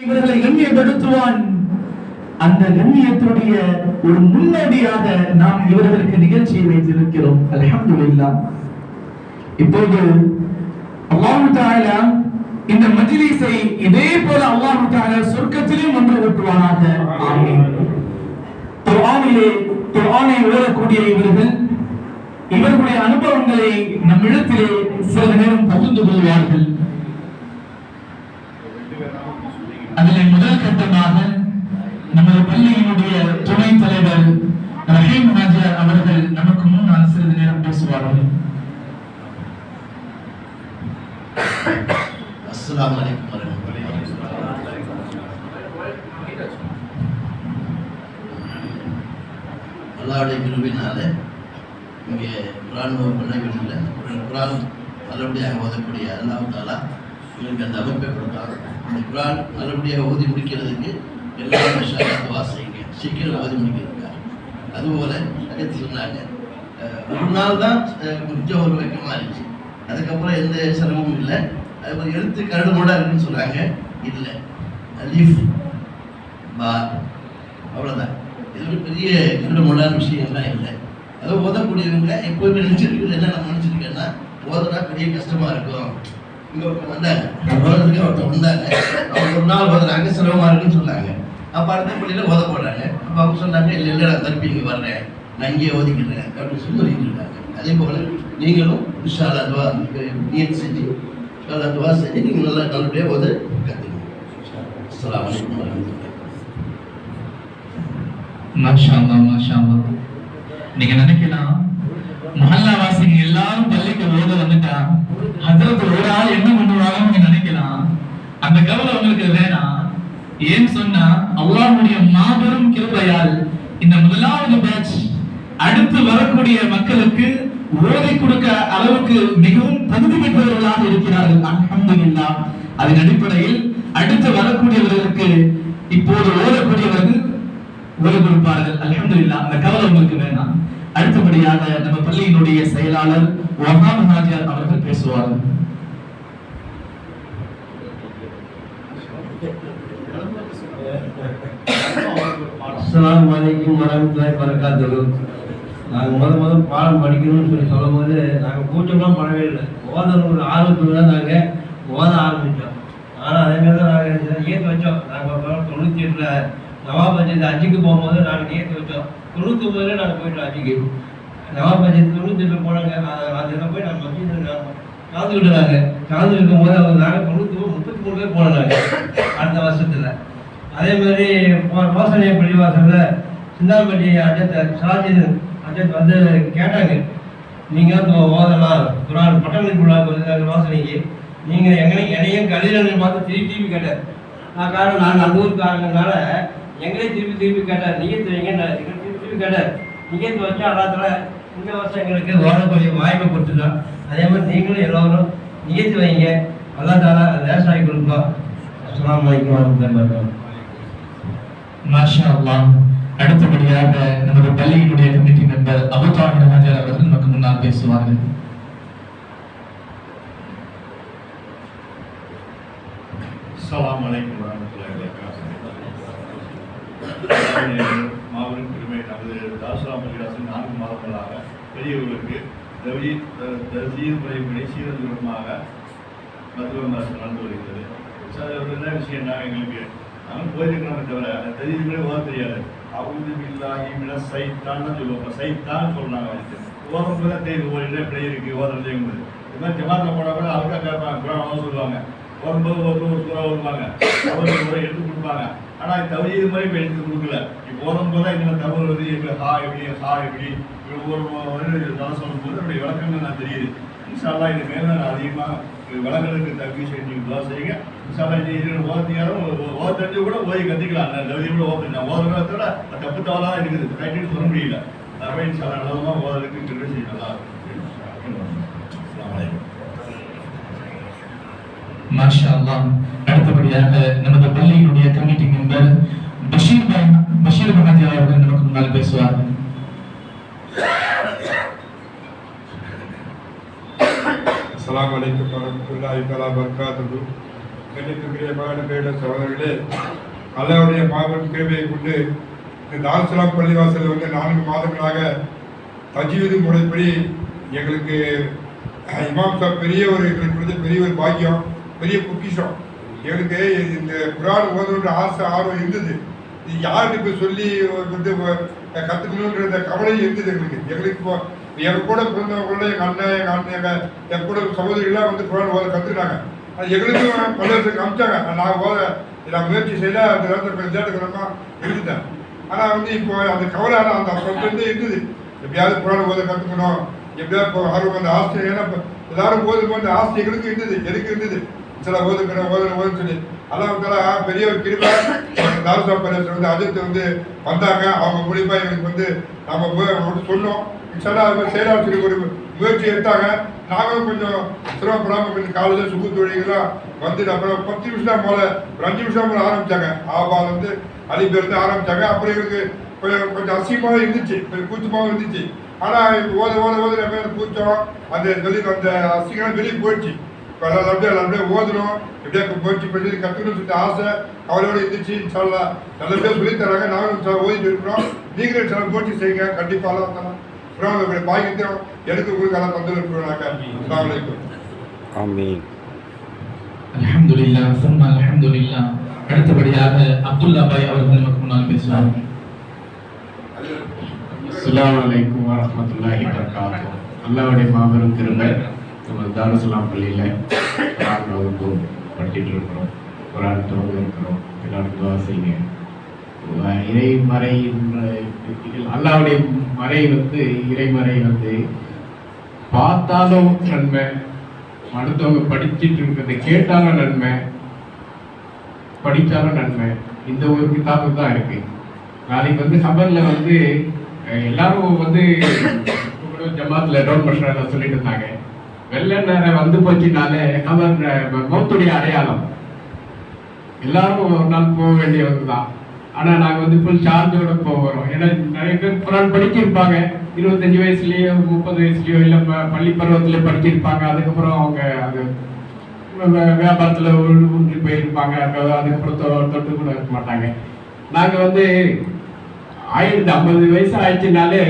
இவர்களை கண்ணியப்படுத்துவான். அந்த கண்ணியத்துடைய ஒரு முன்னோடியாக நாம் இவர்களுக்கு நிகழ்ச்சியை வைத்திருக்கிறோம். அல்ஹம்துலில்லாஹ். இப்போது அல்லாஹ் தஆலா இந்த மஜ்லிஸை இதே போல அல்லாஹ் தஆலா சொர்க்கத்திலும் ஒன்று கூட்டுவானாக. ஆமீன். குர்ஆனை ஓதக்கூடிய இவர்களுடைய அனுபவங்களை நம்மிடத்திலே சில நேரம் பகிர்ந்து கொள்வார்கள். அதில் முதல் கட்டமாக நமது பள்ளியினுடைய துணைத் தலைவர் ரஹீம் ஹாஜர் அவர்கள் நமக்கு முன்னால் சிறிது நேரம் பேசுவார்கள். அஸ்ஸலாமு அலைக்கும் வரஹ்மத்துல்லாஹி வபரகாத்துஹு. அல்லாஹ்வுடைய கிருபையினால இங்கே குர்ஆன் பள்ளிகளில் குர்ஆன் நல்லபடியாக ஓதக்கூடிய அல்லாஹ் தஆலா எங்களுக்கு அந்த அமைப்பை கொடுத்தார். இந்த குர்ஆன் நல்லபடியாக ஓதி முடிக்கிறதுக்கு எல்லாரும் இன்ஷாஅல்லாஹ் துஆ செய்யுங்க, சீக்கிரம் ஓதி முடிக்கிறதுக்காக. அதுபோல் அடுத்து சொன்னாங்க, ஒரு நாள் தான் கொஞ்சம் ஒரு வெக்கமாக இருந்துச்சு, அதுக்கப்புறம் எந்த சிரமமும் இல்லை. அது எழுத்து கரடுமுரடா இருக்குன்னு சொல்கிறாங்க, இல்லை அலிஃப் பா அவ்வளோதான். இது ஒரு பெரிய கரடுமுரடான விஷயம்லாம் இல்லை. அதை ஓதக்கூடியவங்க எப்போதுமே நினச்சிருக்கிறது என்ன, நம்ம நினச்சிருக்கேன்னா ஓதுனா பெரிய கஷ்டமாக இருக்கும். இங்கே ஒருத்தர் வந்தாங்க, ஓதுறதுக்கு ஒருத்தர் வந்தாங்க, அவங்க ஒரு நாள் ஓதுறாங்க, சிரமமாக இருக்குன்னு சொன்னாங்க. அப்போ அடுத்த பள்ளியில் ஓத போடுறாங்க. அப்போ அவங்க சொன்னாங்க, இல்லை இல்லை நான் திருப்பி இங்கே வர்றேன், நான் இங்கேயே ஓதிக்கிறேன் அப்படின்னு சொல்லிட்டு இருக்காங்க. அதே போல் நீங்களும் இன்ஷா அல்லாஹ் துஆ முயற்சி செஞ்சு துஆ செஞ்சு நீங்கள் நல்லா நல்லபடியாக ஓத கற்றுக்கணும். அஸ்ஸலாமு அலைக்கும் வரஹ்மத்துல்லாஹி. மாஷா அல்லாஹ், மாஷா அல்லாஹ். நீங்க நினைக்கலாம், மஹல்லா வாசிங்க எல்லாரும் பள்ளிக்கு ஓத வந்துட்டா ஹஜ்ரத் ஒரு ஆள் என்ன பண்ணுவாங்கன்னு நீங்க நினைக்கலாம். அந்த கவலை உங்களுக்கு வேணாம். ஏன் சொன்னா, அல்லாஹ்வுடைய மாபெரும் கிருபையால் இந்த முதலாவது பேட்ச் அடுத்து வரக்கூடிய மக்களுக்கு ஓதை கொடுக்க அளவுக்கு மிகவும் தகுதி பெற்றவர்களாக இருக்கிறார்கள். அல்ஹம்துலில்லாஹ். அதன் அடிப்படையில் அடுத்து வரக்கூடியவர்களுக்கு இப்போது ஓதக்கூடியவர்கள் ஓத கொடுப்பார்கள். அல்ஹம்துலில்லாஹ். அந்த கவலை உங்களுக்கு வேணாம். அடுத்தபடியாக நம்ம பள்ளியினுடைய செயலாளர் வஹாப் ஹாஜர் அவர்கள் பேசுவார்கள். அஸ்ஸலாமு அலைக்கும் வரஹ்மத்துல்லாஹி வபரகாத்துஹு. நாங்கள் முதல் பாடம் படிக்கணும்னு சொல்லும் போது நாங்கள் கூட்டம்லாம் பண்ணவே இல்லை. ஓதணும் ஒரு ஆர்வத்தில் தான் நாங்கள் ஓத ஆரம்பித்தோம். ஆனால் அதேமாதிரி தான் நாங்கள் ஏற்று வச்சோம். நாங்கள் 98 நவாப் பஞ்சாயத்து அஜிக்கு போகும்போது நாங்கள் ஏற்று வச்சோம். 99 நாங்கள் போயிட்டோம் அஜிக்கு. நவாப் பஞ்சாயத்து 98 போனாங்க. அதில் போய் நாங்கள் மத்தியில் கலந்துக்கிட்டாங்க. கலந்துருக்கும் போது அவங்க நாங்கள் 33 பேர் போனாங்க அடுத்த வருஷத்தில். அதே மாதிரி ரோசனிய பள்ளிவாசலில் சிந்தாம்பட்டி அஜத் வந்து கேட்டாங்க, நீங்கள் ஓதலாம் குர்ஆன் பட்டமளிப்புள்ளாக ரோசனைக்கு நீங்கள் என்னையும் கல்லூரியில் பார்த்து திருப்பி கேட்டார். காரணம் நாங்கள் அந்த ஊருக்காரங்கனால எங்களையும் திருப்பி கேட்டார், நிகழ்த்து வைங்க. திருப்பி கேட்டார், நிகழ்த்து வச்சா அல்லாத்துல இந்த வருஷம் எங்களுக்கு ஓடக்கூடிய வாய்ப்பை கொடுத்துட்டோம். அதே மாதிரி நீங்களும் எல்லோரும் நிகழ்த்து வைங்க, அல்லாஹ் தஆலா லேசாகி கொடுப்போம். அஸ்ஸலாமு அலைக்கும் வரஹ்மத்துல்லாஹி வபரகாத்துஹு. மாஷா அல்லாஹ். அடுத்தபடியாக நமது பள்ளியினுடைய கமிட்டி மெம்பர் அபு தாஹிர் ஹாஜர் அவர்கள் நமக்கு முன்னால் பேசுவார்கள். அஸ்ஸலாமு அலைக்கும் வரஹ்மத்துல்லாஹி வபரகாத்துஹு. மாபெரும் பெருமை நமது தாசுராம் பள்ளிவாசல் 4 மாதங்களாக பெரியவர்களுக்கு முறைப்படி சீரமாக மருத்துவ மாதம் நடந்து வருகிறது. சார் ஒரு என்ன விஷயம்னா, எங்களுக்கு நாங்கள் போயிருக்கிறோமே தவிர அந்த தெரியுதுங்களே ஓத தெரியாது. அவுது பில்லாஹி மினஷ் ஷைத்தான்னு சொல்லுவாங்க, சைத்தான் சொல்கிறாங்க. ஓதும் போது தான் தெரியுது ஒரு என்ன பிழை இருக்குது ஓதுறது. இது மாதிரி ஜமாத்தில் போனால் கூட அவங்க கேட்பாங்க, குர்ஆன் ஓத சொல்லுவாங்க. ஓடும்போது ஒரு சூறா ஓடுவாங்க, அவர் முறை எடுத்து கொடுப்பாங்க. ஆனால் தவறு மாதிரி இப்போ எடுத்து கொடுக்கல. இப்போ ஓடும்போது தான் இந்த தவறு வருது, இப்போ ஹா எப்படி ஒரு தலை சொல்லும் போது என்னுடைய விளக்கங்கள் நான் தெரியுது. இன்ஷா அல்லாஹ் இது மேலே நான் அதிகமாக விளக்கங்களுக்கு தகுதி செய்து துஆ செய்யுங்க. இன்ஷா அல்லாஹ் இது ஓதத்தியாரும் ஓத தெரிஞ்சு கூட ஓதி கற்றுக்கலாம். நான் தகுதி கூட ஓத நான் ஓதுறதோட தப்பு தவறாக தான் இருக்குது, கரெக்டுன்னு சொல்ல முடியல. அதே இன்ஷா அல்லாஹ் நல்லதாக ஓதலுக்கு கிருபை செய்யலாம். மாஷா அல்லாஹ். அடுத்தபடியாக நமது பள்ளியினுடைய கமிட்டி மெம்பர் பஷீர் ஹாஜி அவர்கள் நமக்கு முன்னால் பேசுவார்கள். அஸ்ஸலாமு அலைக்கும் வரஹ்மத்துல்லாஹி வபரகாத்துஹு. கண்ணியத்துக்குரிய மகாநபையுடைய சகோதரர்களே, அல்லாஹ்வுடைய மாபெரும் கிருபையை கொண்டு இந்த தாருஸ்ஸலாம் பள்ளிவாசல் 4 மாதங்களாக தஜ்வீது முறைப்படி எங்களுக்கு இமாம் சாப் எங்களுக்கு பெரிய ஒரு பாக்கியம், பெரிய பொக்கிஷம். எங்களுக்கு இந்த குர்ஆன் ஓதணுன்ற ஆசை ஆர்வம் இருந்தது. இது யாருக்கு இப்போ சொல்லி கற்றுக்கணுன்ற கவலை இருந்தது எங்களுக்கு. இப்போ எங்கள் கூட பிறந்தவங்கள எங்கள் அண்ணன் என் கூட சகோதரிகள்லாம் குர்ஆன் ஓத கற்றுக்கிட்டாங்க. அது எங்களுக்கும் பல வருஷத்துக்கு அமிச்சாங்க. நான் முயற்சி செய்யல, அந்த நேரத்தில் கொஞ்சம் தேட்டக்கிழமா இருந்துட்டேன். ஆனால் இப்போ அந்த கவலை அந்த அப்போ இருந்தது. எப்படியாவது குர்ஆன் ஓத கற்றுக்கணும், எப்படியாவது ஆர்வம் அந்த ஆசை. ஏன்னா எல்லாரும் ஓதும்போது அந்த ஆசை எங்களுக்கு இருந்தது. சில ஓதுன்னு சொல்லி அல்லாஹ் பெரிய ஒரு கிருபை. தாருஸ்ஸலாம் பள்ளிவாசல் அஜித் வந்தாங்க. அவங்க மூலியமா எங்களுக்கு நாம சொன்னோம். செயலாளர் சொல்லி ஒரு முயற்சி எடுத்தாங்க. நாங்களும் கொஞ்சம் சிரமப்படாமல் கொஞ்சம் காலையில் சுகு தொழில்கள்லாம் அப்புறம் 10 நிமிஷம் போல ஒரு 5 நிமிஷம் போல ஆரம்பித்தாங்க. ஆபால் அலிபேர்ந்து ஆரம்பித்தாங்க. அப்புறம் எங்களுக்கு கொஞ்சம் அசிங்கமாக இருந்துச்சு, கொஞ்சம் கூச்சமாகவும் இருந்துச்சு. ஆனால் ஓத கூச்சம் அந்த அசிங்கம் வெளியே போயிடுச்சு. இப்போ நல்லபடியாக ஓதணும், எப்படியா முயற்சி பண்ணி கற்றுக்கணும்னு சொல்லிட்டு ஆசை கவலையோடு இருந்துச்சு. இன்ஷால்லா நல்லபடியாக சொல்லித்தராங்க. நாங்களும் ஓதிட்டு இருக்கிறோம். நீங்களும் சில முயற்சி செய்யுங்க. கண்டிப்பாக எல்லாம் தரலாம். பாக்கியம் எனக்கு உங்களுக்கு எல்லாம் தந்துருக்கிறாங்க. அஸ்ஸலாமு அலைக்கும். ஆமீன். அல்ஹம்துலில்லாஹ் சும்மா அல்ஹம்துலில்லாஹ். அடுத்தபடியாக அப்துல்லா பாய் அவர்கள் நமக்கு முன்னால் பேசுவார். அஸ்ஸலாமு அலைக்கும் வரஹ்மத்துல்லாஹி வபரகாத்துஹு. அல்லாஹ்வுடைய மாபெரும் கிருபை நம்ம தாருஸ்ஸலாம் பள்ளியில குர்ஆன் வகுப்பு படிச்சிட்டு இருக்கிறோம். குர்ஆன் தொழுது இருக்கிறோம். எல்லாரும் துஆ செய்யுங்க. இறைமறை அல்லாஹ்வுடைய மறை இறைமறை பார்த்தாலும் நன்மை, அடுத்தவங்க படிச்சுட்டு இருக்கிறத கேட்டாலும் நன்மை, படித்தாலும் நன்மை. இந்த ஒரு கிதாபு தான் இருக்கு. நாளைக்கு ஹபர்ல எல்லாரும் ஜமாத்துல டவுன் பண்றாங்க சொல்லிட்டு இருந்தாங்க. வெள்ளை நேரம் போச்சுனாலே ஹபர் மௌத்துடைய அடையாளம். எல்லாரும் ஒரு நாள் போக வேண்டியவங்க தான். ஆனா நாங்க ஃபுல் சார்ஜோட போகிறோம். ஏன்னா நிறைய பேர் குர்ஆன் படிச்சிருப்பாங்க. 25 வயசுலயோ 30 வயசுலயோ இல்ல பள்ளி பருவத்துல படிச்சிருப்பாங்க. அதுக்கப்புறம் அவங்க அது வியாபாரத்துல ஊன்றி போயிருப்பாங்க. அதுக்கப்புறம் தொட்டு கூட இருக்க மாட்டாங்க. நாங்க ஆயிடுது 50 வயசு ஆயிடுச்சுனாலே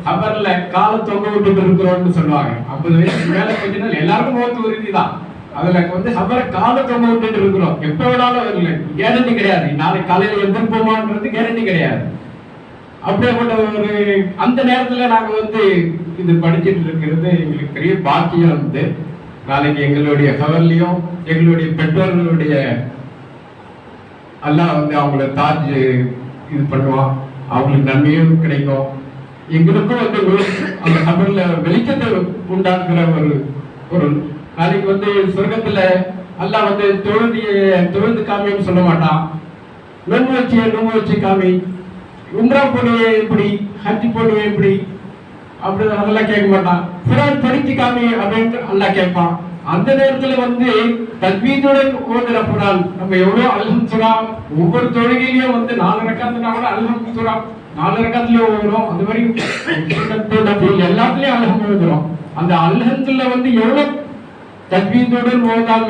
ஹபர்ல காலை தொங்க விட்டு இருக்கிறோம்னு சொல்லுவாங்க. 50 வயசுக்கு மேல போச்சுன்னா எல்லாருக்கும் மௌத்து உறுதி தான். அதுல ஹபரை காலை தொங்க விட்டுட்டு இருக்கிறோம். எப்ப வேணாலும் இல்லை, கேரண்டி கிடையாது. நாளைக்கு காலையில எந்திருப்போமான்றது கேரண்டி கிடையாது. அப்படியேப்பட்ட ஒரு அந்த நேரத்துல நாங்க இது படிச்சுட்டு இருக்கிறது எங்களுக்கு பெரிய பாக்கியம். நாளைக்கு எங்களுடைய கவர்லையும் எங்களுடைய பெற்றோர்களுடைய அல்லாஹ் அவங்கள தாஜ் இது பண்ணுவான். அவங்களுக்கு நன்மையும் கிடைக்கும். எங்களுக்கும் அந்த கபர்ல வெளிச்சத்தை உண்டாக்குற ஒரு பொருள். நாளைக்கு சொர்க்கத்துல அல்லாஹ் தொழுது காமின்னு சொல்ல மாட்டான். நோன்பு வச்சு காமி, உம்ரா போடுவே எப்படி, ஹஜ் போடுவே எப்படி அப்படி அதெல்லாம் கேட்க மாட்டான். குர்ஆன் படிச்சு காமி அப்படின்னு அல்லாஹ் கேட்பான். அந்த நேரத்துல தக்பீருடன் ஓதுற குர்ஆன் நம்ம எவ்வளவு அல்ஹம்துலில்லா ஒவ்வொரு தொழுகையிலயும் 4 ரக்காத்துனா கூட அல்ஹம்துலில்லா 4 ரக்காத்துல ஓதுறோம். அந்த மாதிரி எல்லாத்துலயும் அல்ஹம்துலில்லா. அந்த அல்ஹம்துலில்லா எவ்வளவு தக்பீருடன் ஓதாம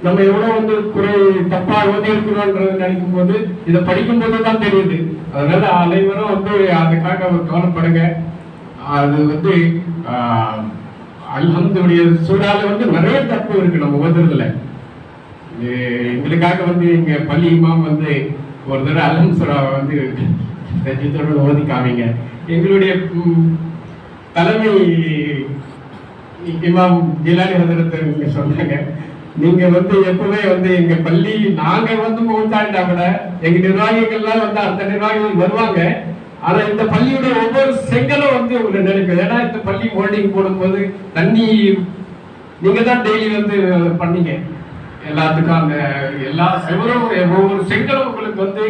நம்ம எவ்வளவு குறை தப்பா ஓதி இருக்கிறோம்ன்றது நினைக்கும் போது இதை படிக்கும் போது தான் தெரியுது. அதனால அனைவரும் அதுக்காக கவலைப்படுங்க. அது அல்ஹம்துடைய சூறால நிறைய தப்பு இருக்கு நம்ம ஓதுறதுல. எங்களுக்காக எங்க பள்ளி இமாம் ஒரு தடவை அல்ஹம் சூறாவை ரஜித்தோட ஓதி காமிங்க. எங்களுடைய தலைமை இமாம் ஜிலானி ஹதரத் சொன்னாங்க, நீங்க எப்பவுமே எங்க பள்ளி நாங்க மௌத்தாண்டா கூட எங்க நிர்வாகிகள்லாம் அந்த நிர்வாகிகள் வருவாங்க. ஆனா இந்த பள்ளியோட ஒவ்வொரு செங்கலும் உங்களை நினைக்கும். ஏன்னா இந்த பள்ளி மோல்டிங் போடும்போது தண்ணி நீங்க தான் டெய்லி பண்ணீங்க. எல்லாத்துக்கும் அந்த எல்லா செவரும் ஒவ்வொரு செங்கலும் உங்களுக்கு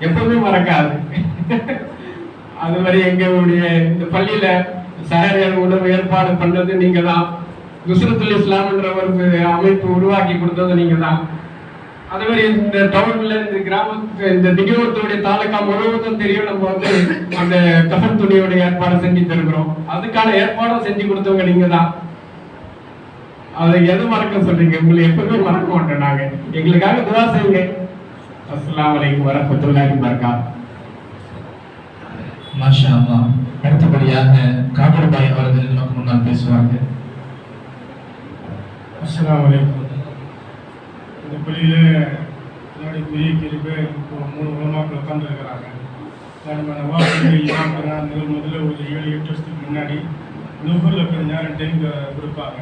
எப்பவுமே மறக்காது. அது மாதிரி எங்களுடைய இந்த பள்ளியில சஹரியான உணவு ஏற்பாடு பண்ணது நீங்க தான். நுஸ்ரத்துல் இஸ்லாம் என்ற ஒரு அமைப்பு உருவாக்கி கொடுத்தது நீங்க தான். அதே மாதிரி இந்த டவுன்ல இந்த கிராமத்து இந்த திண்டிவனத்துடைய தாலுக்கா முழுவதும் தெரியும். நம்ம அந்த கஃன் துணியோட ஏற்பாடு செஞ்சு தருகிறோம். அதுக்கான ஏற்பாடும் செஞ்சு கொடுத்தவங்க நீங்க தான். அதை எதை மறக்க சொல்றீங்க? உங்களை எப்பவுமே மறக்க மாட்டோம் நாங்க. எங்களுக்காக துவா செய்யுங்க. அஸ்ஸலாமு அலைக்கும் வரஹ்மத்துல்லாஹி வபரகாத்துஹு. மாஷா அல்லாஹ். அடுத்தபடியாக காபூர் பாய் அவர்கள் நமக்கு முன்னால் பேசுவார்கள். அஸ்ஸலாமு அலைக்கும். இந்த பள்ளியில் முன்னாடி பெரிய கிருபை இப்போ 3 உலமாக்கள் உட்காந்துருக்கிறாங்க. நம்ம நவாபுடைய இமாம்கள் முதல்ல ஒரு 7-8 வருஷத்துக்கு முன்னாடி நுகரில் கொஞ்ச நேரம் டைம் கொடுப்பாங்க.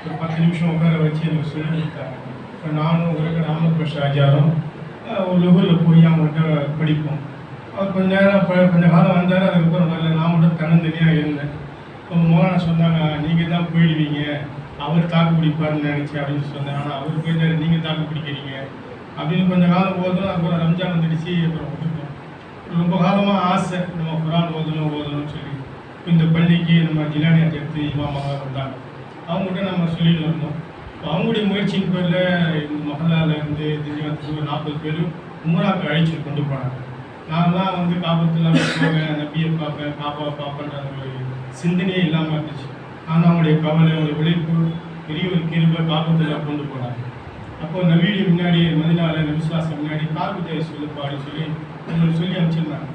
ஒரு 10 நிமிஷம் உட்கார வச்சு எனக்கு சொல்லி கொடுத்தாங்க. இப்போ நானும் ஒரு அஹமத் பஷா ஆஜாரும் ஒரு நுகரில் போய் அவங்கள்ட்ட படிப்போம். அவர் கொஞ்ச நேரம் கொஞ்ச காலம் வந்தார். அதுக்கப்புறம் வரல. நான் மட்டும் தன்னந்தனியாக இருந்தேன். இப்போ மோலானா சொன்னாங்க, நீங்கள் தான் போயிடுவீங்க, அவர் தாக்கு பிடிப்பார்னு நினச்சி அப்படின்னு சொன்னேன். ஆனால் அவர் போயிட்டார், நீங்கள் தாக்கு பிடிக்கிறீங்க அப்படின்னு கொஞ்சம் காலம் ஓதணும். அப்புறம் ரம்ஜான் வந்துடுச்சு. அப்புறம் விட்டுட்டோம். ரொம்ப காலமாக ஆசை நம்ம குரான் ஓதணும்னு சொல்லி இப்போ இந்த பள்ளிக்கு நம்ம ஜிலானி எடுத்து இமாமாக வந்தாங்க. அவங்ககிட்ட நம்ம சொல்லிட்டு வந்தோம். இப்போ அவங்களுடைய முயற்சியின் பேரில் இந்த மஹல்லாலேருந்து திண்டிவனத்துக்கு 40 பேர் உம்ராவுக்கு அழைச்சிட்டு கொண்டு போனாங்க. நான்லாம் வந்து காபத்தில் போவேன், நபியை பார்ப்பேன், பாப்பாவை பார்ப்பேன்ற ஒரு சிந்தனையே இல்லாமல் இருந்துச்சு. ஆனால் அவங்களுடைய கவலை, அவங்களுடைய உழைப்பு பெரிய ஒரு கிருபை காபத்தில் கொண்டு போனாங்க. அப்போ நபியுடைய முன்னாடி மதினால நபிசுவாசம் முன்னாடி பார்வதியை சொல்லுப்பாடி சொல்லி உங்களுக்கு சொல்லி அனுப்பிச்சிருந்தாங்க.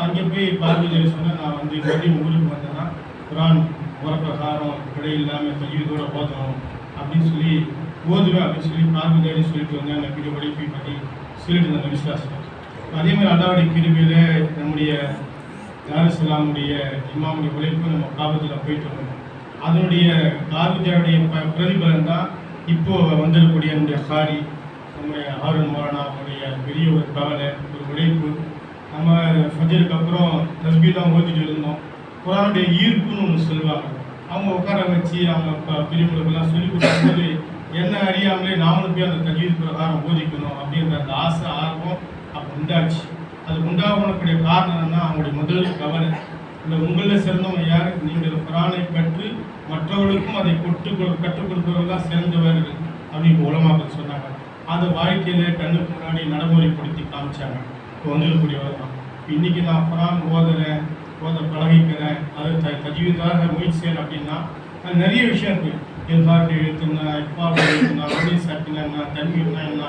அங்கே போய் பார்வதியை சொன்னால் நான் வந்து மதியம் ஊருக்கு வந்தேன்னா குரான் முறப்பிரகாரம் பிழை இல்லாமல் தஜ்வீதோட ஓதணும் அப்படின்னு சொல்லி ஓதுவேன் அப்படின்னு சொல்லி பார்வதியை சொல்லிட்டு வந்தேன். நபியுடைய உழைப்பை பற்றி சொல்லிட்டு இருந்தேன் நபிசுவாசம். அதே மாதிரி அல்லாவுடைய கிருபையில் நம்முடைய தாருசலாமுடைய இமாமுடைய உழைப்பு நம்ம காபத்தில் போயிட்டு வந்தோம். அதனுடைய பார்வதியுடைய பிரதிபலன் தான் இப்போ வந்துடக்கூடிய நம்முடைய ஹாரி, நம்ம ஹாரூன் மௌலானா அவங்களுடைய பெரிய ஒரு கவலை, ஒரு உழைப்பு. நம்ம ஃபஜருக்கு அப்புறம் தஸ்பீ தான் ஓதிட்டு இருந்தோம். குரானுடைய ஈர்ப்புன்னு ஒன்று சொல்லுவாங்க. அவங்க உட்கார வச்சு அவங்க பிரிவுகளுக்கெல்லாம் சொல்லிக் கொடுக்கும்போது என்ன அறியாமலே நாமளும் போய் அந்த தஜ்வீத் பிரகாரம் ஓதிக்கணும் அப்படின்ற அந்த ஆசை, ஆர்வம் அப்போ உண்டாச்சு. அது உண்டாகக்கூடிய காரணம் என்னன்னா அவங்களுடைய முதல் கவலை. இல்லை உங்களில் சிறந்தவங்க யார்? நீங்கள் குரானை கற்று மற்றவர்களுக்கும் அதை கற்றுக் கொடுப்பவர்கள் சிறந்தவர்கள் அப்படின்னு உலமாக்கள் சொன்னாங்க. அதை வாழ்க்கையில் கண்ணுக்கு முன்னாடி நடைமுறைப்படுத்தி காமிச்சாங்க. இப்போ வந்துடக்கூடியவர் தான். இன்றைக்கி நான் குரான் ஓத பழகிக்கிறேன், அது தஜ்வீதாக முயற்சி செய்யணும் அப்படின்னா அது நிறைய விஷயம் இருக்குது. எதிர்பார்ப்பு எழுத்துனா, இப்பாடு எழுத்துனா, ஒளி சாட்டினா என்ன, தண்ணீர்னா என்ன,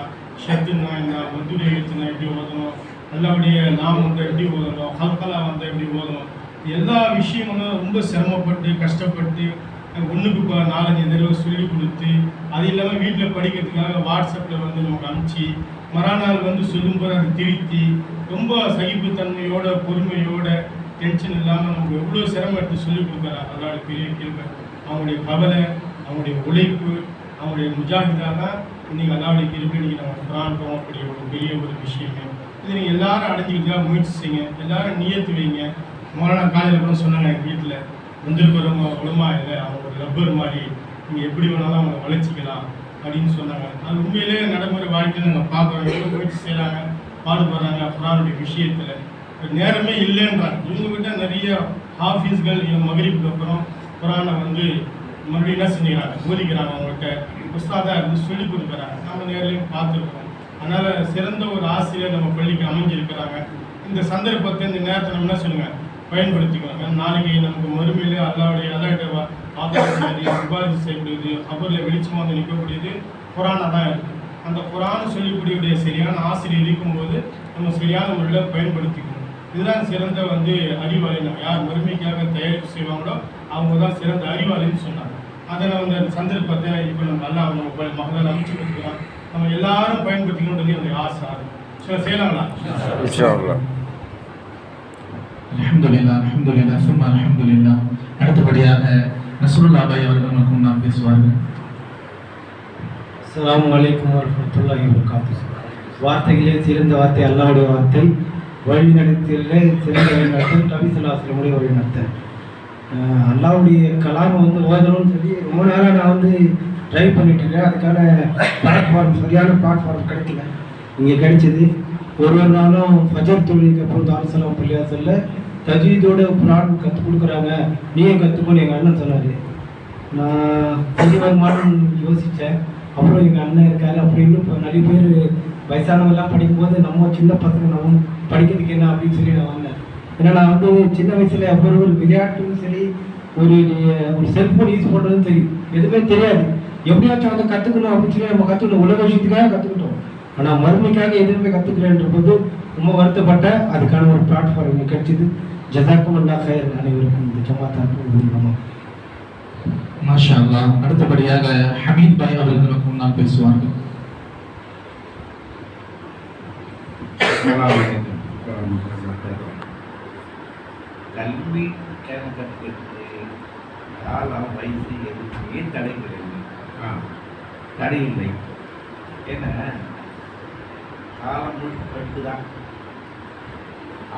ஷத்துனா என்ன, மதுரை எழுத்துனா எப்படி ஓதணும், நல்லபடிய நாம் வந்து எப்படி ஓதணும், ஹல்கலா வந்து எப்படி ஓதணும், எல்லா விஷயங்களும் ரொம்ப சிரமப்பட்டு கஷ்டப்பட்டு ஒன்றுக்கு 4-5 தடவை சொல்லி கொடுத்து, அது இல்லாமல் வீட்டில் படிக்கிறதுக்காக வாட்ஸ்அப்பில் வந்து நமக்கு அனுப்பிச்சி மறுநாள் வந்து சொல்லும்போது அதை திருத்தி ரொம்ப சகிப்புத்தன்மையோட பொறுமையோட டென்ஷன் இல்லாமல் நமக்கு எவ்வளோ சிரமம் எடுத்து சொல்லிக் கொடுக்குறாங்க. அதோட பெரிய கேள்வி அவங்களுடைய கவலை, அவங்களுடைய உழைப்பு, அவங்களுடைய முஜாஹிதா தான் இன்றைக்கி அல்லாவுடைய கிருபை இன்றைக்கி நம்ம குரான் போகக்கூடிய ஒரு பெரிய ஒரு விஷயமே. இது நீங்கள் எல்லாரும் அடைஞ்சிக்கிட்டா முயற்சி செய்யுங்க, எல்லாரும் நியத்து வைங்க. மோலானா காலையில் கூட சொன்னாங்க, எங்கள் வீட்டில் வந்திருக்கிறவங்க குடும்பம் இல்லை, அவங்க ஒரு ரப்பர் மாதிரி நீங்கள் எப்படி வேணாலும் அவங்க வளர்ச்சிக்கலாம் அப்படின்னு சொன்னாங்க. அது உண்மையிலே நடைமுறை வாழ்க்கையில் நாங்கள் பார்க்குறோம். எவ்வளோ முயற்சி செய்கிறாங்க, பாடுபடுறாங்க குரானுடைய விஷயத்தில். நேரமே இல்லைன்றாங்க. இவங்ககிட்ட நிறைய ஹாஃபீஸ்கள் மகரிப்புக்கு அப்புறம் குரானை வந்து மறுபடியும் என்ன செஞ்சுக்கிறாங்க, போதிக்கிறாங்க. அவங்கள்ட்ட உஸ்தாதாக இருந்து சொல்லிக் கொடுக்குறாங்க. நம்ம நேரிலையும் பார்த்துருக்கோம். அதனால் சிறந்த ஒரு ஆசிரியர் நம்ம பள்ளிக்கு அமைஞ்சிருக்கிறாங்க. இந்த சந்தர்ப்பத்தை இந்த நேரத்தை நம்ம என்ன சொல்லுங்கள் பயன்படுத்திக்கணும். நாளைக்கு நமக்கு மறுமையிலே அல்லாவுடைய அல்லாட்ட விவாதி செய்யக்கூடியது, அவரில் வெளிச்சமாக வந்து நிற்கக்கூடியது குரானாக தான் இருக்குது. அந்த குரானை சொல்லிக்கூடியவுடைய சரியான ஆசிரியர் இருக்கும்போது நம்ம சரியான முறையில் பயன்படுத்திக்கணும். இதுதான் சிறந்த வந்து அறிவாளி. நம்ம யார் மறுமைக்காக தயாரிப்பு செய்வாங்களோ அவங்க தான் சிறந்த அறிவாளின்னு சொன்னாங்க. அதை வந்து அந்த சந்தர்ப்பத்தை இப்போ நம்ம நல்லா நம்ம மகளால் அமைச்சு கொடுத்துக்கலாம். நம்ம எல்லாரும் பயன்படுத்திக்கணுன்றது என்னுடைய ஆசை. சில செய்யலாங்களா? அல்ஹம்துலில்லாஹ், அல்ஹம்துலில்லாஹ், சும்மா அல்ஹம்துலில்லாஹ். அடுத்தபடியாக நஸ்ருல்லாஹ் பாய் அவர்கள் நமக்கு முன்னால் பேசுவார்கள். அஸ்ஸலாமு அலைக்கும் வரஹ்மத்துல்லாஹி வபரகாத்துஹு. வார்த்தைகளே சிறந்த வார்த்தை அல்லாஹ்வுடைய வார்த்தை. வழி நடத்திலே சிறந்த வழி நடத்தல் நபி ஸல்லல்லாஹு அலைஹி வஸல்லம் வழி நடத்தல். அல்லாஹ்வுடைய கலாம் வந்து ஓதணும்னு சொல்லி ரொம்ப நேரம் நான் வந்து ட்ரை பண்ணிட்டு இருக்கேன். அதுக்கான பிளாட்ஃபார்ம், சரியான பிளாட்ஃபார்ம் கிடைக்கல. இங்கே கிடைச்சது. ஒரு நாளும் ஃபஜர் தொழுகைக்கு அப்புறம் தாருசலாம் பள்ளியாசல்ல தஜ்வீதோட குரான் கற்றுக் கொடுக்குறாங்க, நீயும் கற்றுக்கோன்னு எங்கள் அண்ணன் சொன்னார். நான் கொஞ்சம் வருமானம் யோசித்தேன். அப்புறம் எங்கள் அண்ணன் இருக்காரு அப்படின்னு இப்போ நிறைய பேர் வயசானவங்கெல்லாம் படிக்கும்போது நம்ம சின்ன பசங்க நம்ம படிக்கிறதுக்கு என்ன அப்படின்னு சொல்லி நான் வந்தேன். ஏன்னா நான் வந்து சின்ன வயசில் அப்புறம் ஒரு விளையாட்டும் சரி, ஒரு செல்ஃபோன் யூஸ் பண்ணுறதும் சரி, எதுவுமே தெரியாது. எப்படியாச்சும் வந்து கற்றுக்கணும் அப்படின்னு சொல்லி நம்ம கற்றுக்கணும், உலக விஷயத்துக்காக கற்றுக்கிட்டோம். ஆனால் மறுமைக்காக எதுவுமே கற்றுக்கிறேன்ற போது ரொம்ப வருத்தப்பட்ட அதுக்கான ஒரு பிளாட்ஃபார்ம் எனக்கு கிடைச்சிது. ஜஸாக்கும் அல்லாஹ் ஹைர். அனைவருக்கும் இந்த ஜமாத்தாக்கும் மாஷா அல்லாஹ். அடுத்தபடியாக ஹமீத் பாய் அவர்கள் நமக்கு முன்னால் பேசுவார்கள். கல்வி கற்கிறதுக்கு காலம் வயசு எதுவுமே தடை கிடையாது, தடை இல்லை. ஏன்னா காலம் முழுக்கப்பட்டு தான்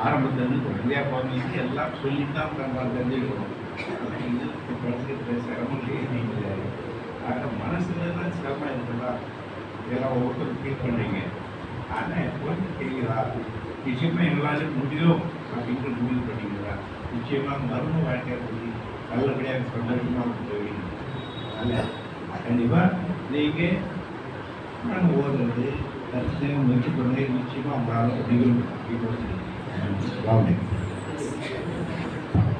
ஆரம்பத்துலேருந்து குழந்தையா குழந்தைக்கு எல்லாம் சொல்லித்தான் நம்ம தெரிஞ்சுக்கிறோம். இப்போ படிக்கிற சிரமங்களே நீங்கள் ஆக மனசுல தான் சிரமம் இருக்குதா இதெல்லாம் ஒவ்வொருத்தரும் ஃபீல் பண்ணுறீங்க. ஆனால் எப்போது தெரியுதா நிச்சயமாக எங்களால் முடியும் அப்படின்ட்டு முடிவு பண்ணிக்கிறா. நிச்சயமாக மர்ம வாழ்க்கையை சொல்லி நல்லபடியாக சந்தோஷமாக போவீங்க. அதனால் கண்டிப்பாக நீங்கள் நாங்கள் ஓடுறது கருத்து முயற்சி பண்ணி நிச்சயமாக உங்களால் முடியும் அப்படின்னு.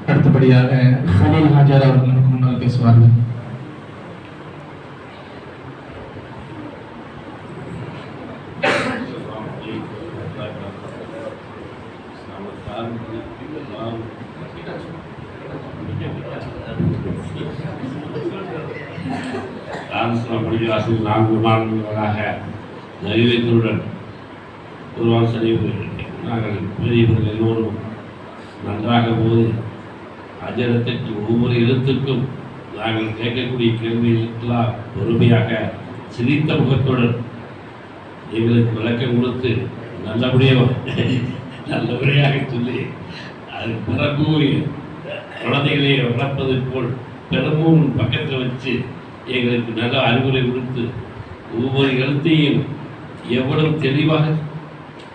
அடுத்தபடியாக ஹலீல் ஹாஜர் அவர்கள் நமக்கு முன்னால் பேசுவார்கள். முடிவாசல் 4 மாதங்களாக தைரியத்துடன் குர்ஆன் ஷரீஃபை நாங்கள் பெரியவர்கள் எல்லோரும் நன்றாக போது அஜரத்திற்கு ஒவ்வொரு எழுத்துக்கும் நாங்கள் கேட்கக்கூடிய கேள்விகளுக்கெல்லாம் பொறுமையாக சிரித்த முகத்துடன் எங்களுக்கு விளக்கம் கொடுத்து நல்லபடியாக சொல்லி அது பிறகு குழந்தைகளை வளர்ப்பது போல் பெரும்பும் பக்கத்தில் வச்சு எங்களுக்கு நல்ல அறிவுரை கொடுத்து ஒவ்வொரு எழுத்தையும் எவ்வளவு தெளிவாக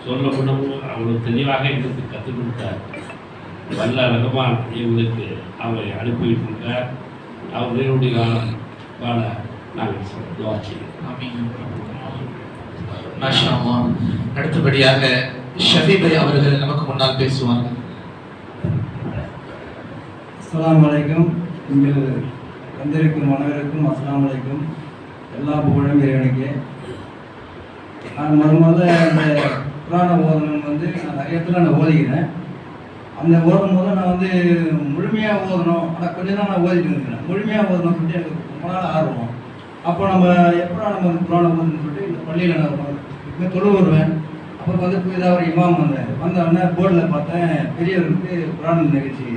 சொல்ல முடியுமோ அவ்வளவு தெளிவாக எங்களுக்கு கற்றுக் கொடுத்தார். வல்ல ரஹ்மான் எங்களுக்கு அவரை அனுப்பிவிட்டிருக்கார். அவர்களுடைய வாழ நாங்கள் துஆ செய்கிறோம். மாஷா அல்லாஹ். அடுத்தபடியாக ஷஃபி பாய் அவர்கள் நமக்கு முன்னால் பேசுவார்கள். அஸ்ஸலாமு அலைக்கும். இங்கு வந்திருக்கும் அனைவருக்கும் அஸ்ஸலாமு அலைக்கும். எல்லா புகழும் இறைவனுக்கு. நான் முதல்ல அந்த புராண ஓதனம் வந்து நான் நிறைய இடத்துல நான் ஓதிக்கிறேன். அந்த ஓதும் போது நான் வந்து முழுமையாக ஓதணும், ஆனால் கொஞ்சம் தான் நான் ஓதிட்டு இருக்கிறேன். முழுமையாக ஓதணும்னு சொல்லிட்டு எனக்கு ரொம்ப நாள் ஆர்வம். அப்போ நம்ம எப்போ நம்ம வந்து புராணம் ஓதணும்னு சொல்லிட்டு இந்த பள்ளியில் நான் தொழு வருவேன். அப்போ வந்து புதிதாக ஒரு இமாம் வந்தவொடனே போர்டில் பார்த்தேன் பெரியவர்களுக்கு புராண நிகழ்ச்சி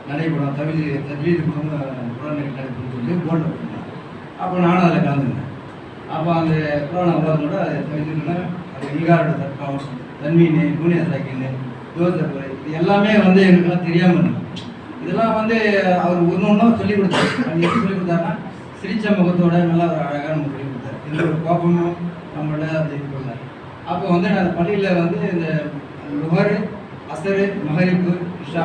நடைபெறும், தஜ்வீது புராண நிகழ்ச்சி நடைபெறும் சொல்லி போர்டில் போட்டேன். அப்போ நானும் அதில் கலந்துருந்தேன். அப்போ அந்த புராண ஓதனோட அது தவிர்த்துனா அது ஈகாரோட தர்க்கம், தன்மீன், பூனிய சாக்கின்னு, ஜோசப், இது எல்லாமே வந்து எங்களுக்கெல்லாம் தெரியாமல் இருந்தது. இதெல்லாம் வந்து அவர் ஒன்றும் சொல்லிக் கொடுத்தாரு. அது எப்படி சொல்லிக் கொடுத்தாருன்னா சிரிச்ச முகத்தோட நல்லா ஒரு அழகான நம்ம சொல்லிக் கொடுத்தாரு. எந்த ஒரு கோபமும் நம்மள அப்படின்னு சொன்னார். அப்போ வந்து நான் பள்ளியில் வந்து இந்த லுஹர், அசரு, மகரிப்பு, இஷா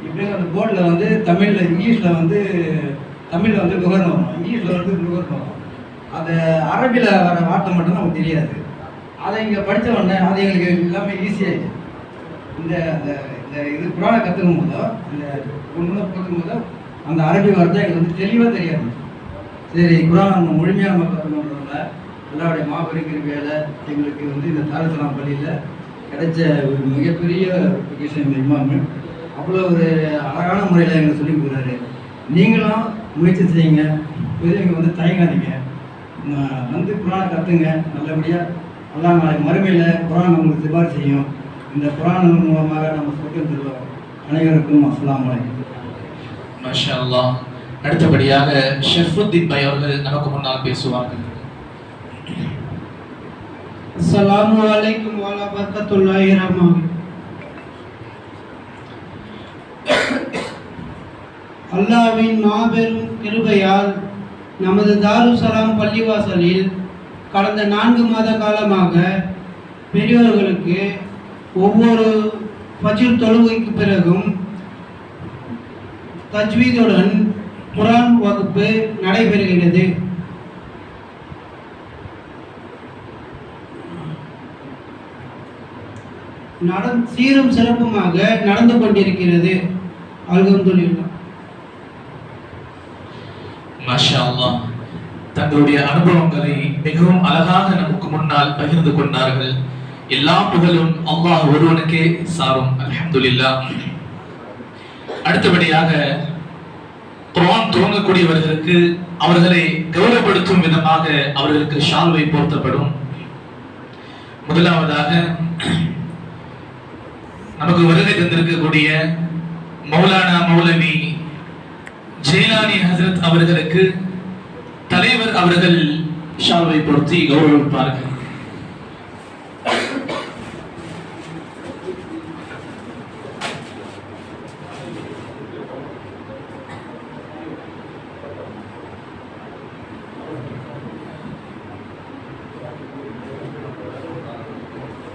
இப்படின்னு அந்த போர்டில் வந்து தமிழில் இங்கிலீஷில் வந்து தமிழில் வந்து லுஹர்னு வரும், இங்கிலீஷில் வந்து லுஹர்னு வரும். அது அரபியில் வர வார்த்தை மட்டும் நமக்கு தெரியாது. அதை இங்கே படித்த உடனே அது எங்களுக்கு எல்லாமே ஈஸியாகிடுச்சு. இந்த இது புராண கற்றுக்கும் போதோ இந்த ஒன்று பார்க்கும் போதோ அந்த அரபி வார்த்தை எங்களுக்கு வந்து தெளிவாக தெரியாது. சரி குரான் நம்ம முழுமையாக நம்ம கற்றுக்கணுன்றதுல எல்லாருடைய மாபெரும் கிருபையால் எங்களுக்கு வந்து இந்த தாரசலாம் பள்ளியில் கிடைச்ச ஒரு மிகப்பெரிய விஷயம் இந்த இமாமு அவ்வளோ ஒரு அழகான முறையில் எங்களுக்கு சொல்லிக் கொடுக்குறாரு. நீங்களும் முயற்சி செய்யுங்க, பெரியவங்க வந்து தயங்காதீங்க, வந்து குரானை கற்றுங்க. நல்லபடியாக எல்லாம் நாளைக்கு மறுமையில் குரான் உங்களுக்கு சிபார் செய்யும். இந்த குரான் மூலமாக நம்ம சொர்க்கம் பெறுவோம். அனைவருக்கும் அஸ்ஸலாமு அலைக்கும். மாஷா அல்லாஹ். அடுத்தபடியாக ஷர்ஃபுத்தீன் பாய் அவர்கள் நமக்கு முன்னால் பேசுவார்கள். அஸ்ஸலாமு அலைக்கும் வ பரக்கத்துல்லாஹி ரஹ்மான். அல்லாஹ்வின் மாபெரும் கிருபையால் நமது தாருசலாம் பள்ளிவாசலில் கடந்த 4 மாத காலமாக பெரியோர்களுக்கு ஒவ்வொரு ஃபஜ்ர் தொழுகைக்கு பிறகும் தஜ்வீதுடன் குர்ஆன் வகுப்பு நடைபெறுகிறது. சீரும் சிறப்புமாக நடந்து கொண்டிருக்கிறது. அல்ஹம்துலில்லாஹ். மாஷா அல்லாஹ். தங்களுடைய அனுபவங்களை மிகவும் அழகாக நமக்கு முன்னால் பகிர்ந்து கொண்டார்கள். எல்லா புகழும் அல்லாஹ் ஒருவனுக்கே சாரும். அல்ஹம்துலில்லாஹ். அடுத்தபடியாக குர்ஆன் துவங்கக்கூடியவர்களுக்கு அவர்களை கௌரவப்படுத்தும் விதமாக அவர்களுக்கு ஷால்வை போர்த்தப்படும். முதலாவதாக நமக்கு வருகை தந்திருக்கக்கூடிய மௌலானா மௌலவி ஜெயிலானி ஹசரத் அவர்களுக்கு தலைவர் அவர்கள் ஷால்வை பொருத்தி கௌரவிப்பார்கள்.